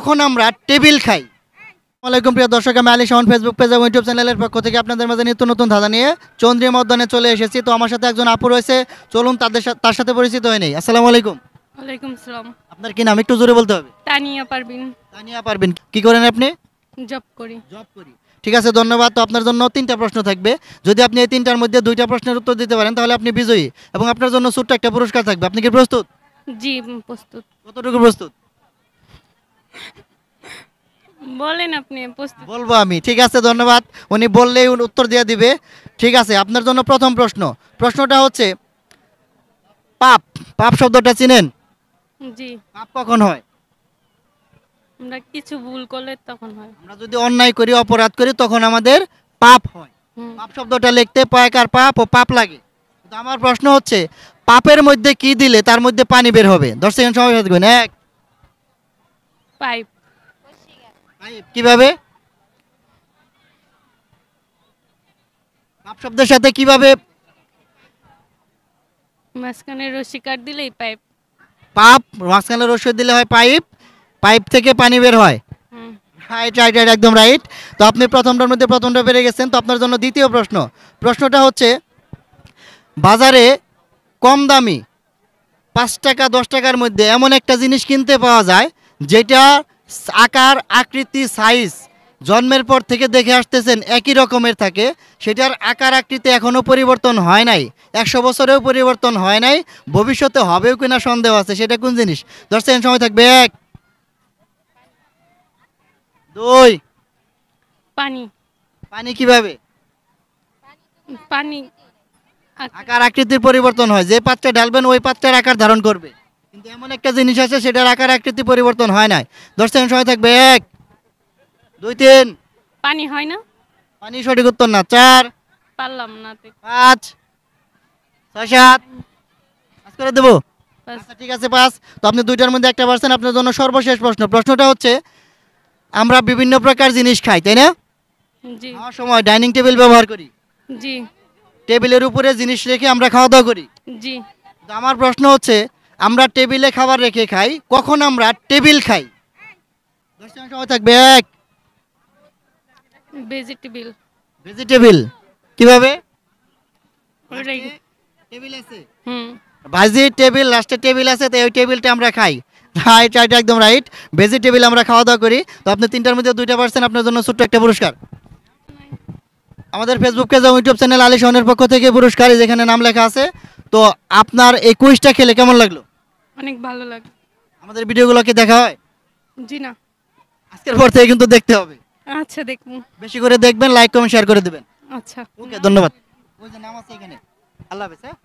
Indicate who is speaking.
Speaker 1: কখন আমরা টেবিল খাই? আসসালামাইকুম প্রিয় দর্শক, আমি আলী শাওন ফেসবুক পেজ এবং ইউটিউব চ্যানেলের পক্ষ থেকে আপনাদের মাঝে নিত্য নতুন ধাঁধা নিয়ে চন্দ্রিমা উদ্যানে চলে এসেছি। তো আমার সাথে একজন আপু রয়েছে, চলুন তার সাথে পরিচিত হয়ে নেই। আসসালামু আলাইকুম।
Speaker 2: ওয়ালাইকুম আসসালাম।
Speaker 1: আপনার কি নাম একটু জোরে বলতে হবে?
Speaker 2: তানিয়া পারবিন।
Speaker 1: তানিয়া পারবেন। কি করেন আপনি?
Speaker 2: জব করি।
Speaker 1: জব করি। ঠিক আছে, ধন্যবাদ। তো আপনার জন্য তিনটা প্রশ্ন থাকবে। যদি আপনি এই তিনটার মধ্যে দুইটা প্রশ্নের উত্তর দিতে পারেন তাহলে আপনি বিজয়ী এবং আপনার জন্য ছোট্ট একটা পুরস্কার থাকবে। আপনি কি প্রস্তুত?
Speaker 2: জি প্রস্তুত।
Speaker 1: কতটুকু প্রস্তুত?
Speaker 2: বলেন আপনি প্রস্তুত।
Speaker 1: বলবো আমি। ঠিক আছে, ধন্যবাদ। উনি বললেই উত্তর দিয়ে দিবে। ঠিক আছে, আপনার জন্য প্রথম প্রশ্নটা হচ্ছে পাপ। পাপ শব্দটা চিনেন?
Speaker 2: জি।
Speaker 1: পাপ কখন হয়?
Speaker 2: আমরা কিছু ভুল করলে তখন হয়।
Speaker 1: আমরা যদি অন্যায় করি, অপরাধ করি, তখন আমাদের পাপ হয়। পাপ শব্দটা লিখতে পয়কার পাপ ও পাপ লাগে। তো আমার প্রশ্ন হচ্ছে পাপের মধ্যে কি দিলে তার মধ্যে পানি বের হবে? 10 সেকেন্ড সময় থাকবেন। এক।
Speaker 2: পাইপ।
Speaker 1: পাইপ। কিভাবে? পাপ শব্দের সাথে কিভাবে?
Speaker 2: মাঝখানে রশি কাট দিলেই পাইপ।
Speaker 1: পাপ মাঝখানে রস্য দিলে হয় পাইপ, পাইপ থেকে পানি বের হয়। রাইট রাইট রাইট, একদম রাইট। তো আপনি প্রথমটার মধ্যে প্রথমটা পেরে গেছেন। তো আপনার জন্য দ্বিতীয় প্রশ্নটা হচ্ছে বাজারে কম দামি 5 টাকা 10 টাকার মধ্যে এমন একটা জিনিস কিনতে পাওয়া যায় যেটা আকার আকৃতি সাইজ জন্মের পর থেকে দেখে আসতেছেন একই রকমের থাকে, সেটার আকার আকৃতি এখনও পরিবর্তন হয় নাই, 100 বছরেও পরিবর্তন হয় নাই, ভবিষ্যতে হবেও কিনা সন্দেহ আছে। সেটা কোন জিনিস? 10 সেকেন্ড সময় থাকবে। এক। দুই।
Speaker 2: পানি।
Speaker 1: পানি কিভাবে?
Speaker 2: পানি
Speaker 1: আকার আকৃতির পরিবর্তন হয়, যে পাত্রে ঢালবেন ওই পাত্রের আকার ধারণ করবে, কিন্তু এমন একটা জিনিস আছে সেটার আকার আকৃতি পরিবর্তন হয় নাই। 10 সেকেন্ড সময় থাকবে। এক। দুই। তিন।
Speaker 2: পানি হয় না।
Speaker 1: পানি সঠিক উত্তর না। 4।
Speaker 2: পারলাম না।
Speaker 1: 5। 6। 7। পাস করে দেবো।
Speaker 2: বাস।
Speaker 1: আচ্ছা ঠিক আছে, পাস। তো আপনি দুইটার মধ্যে একটা পারছেন। আপনার জন্য সর্বশেষ প্রশ্নটা হচ্ছে আমরা বিভিন্ন প্রকার জিনিস খাই, তাই না?
Speaker 2: জি।
Speaker 1: খাওয়ার সময় ডাইনিং টেবিল ব্যবহার করি।
Speaker 2: জি।
Speaker 1: টেবিলের উপরে জিনিস রেখে আমরা খাওয়া দাওয়া করি।
Speaker 2: জি।
Speaker 1: তো আমার প্রশ্ন হচ্ছে আমরা টেবিলে খাবার রেখে খাই, কখন আমরা টেবিল খাই? 10 সেকেন্ড সময় থাকবে। এক।
Speaker 2: ভেজিটেবল।
Speaker 1: ভেজিটেবল। কিভাবে?
Speaker 2: ওটাই।
Speaker 1: টেবিল আছে,
Speaker 2: হুম।
Speaker 1: ভাজি টেবিল, লাস্টে টেবিল আছে, তো ওই টেবিলটা আমরা খাই। রাইট রাইট, একদম রাইট। ভেজিটেবল আমরা খাওয়া দাওয়া করি। তো আপনি তিনটার মধ্যে দুইটা পারছেন। আপনার জন্য ছোট্ট একটা পুরস্কার আমাদের ফেসবুক পেজ এবং ইউটিউব চ্যানেল আলী শাওনের পক্ষ থেকে পুরস্কার, যেখানে নাম লেখা আছে। তো আপনার এই কুইজটা খেলে কেমন লাগলো?
Speaker 2: অনেক ভালো লাগে।
Speaker 1: আমাদের ভিডিওগুলো কি দেখা হয়?
Speaker 2: জি না।
Speaker 1: আজকের পর থেকে কিন্তু দেখতে হবে।
Speaker 2: আচ্ছা দেখবো।
Speaker 1: বেশি করে দেখবেন, লাইক কমেন্ট শেয়ার করে দেবেন।
Speaker 2: আচ্ছা।
Speaker 1: ওকে, ধন্যবাদ। ওই যে নাম আছে এখানে। আল্লাহ হাফেজ। হ্যাঁ।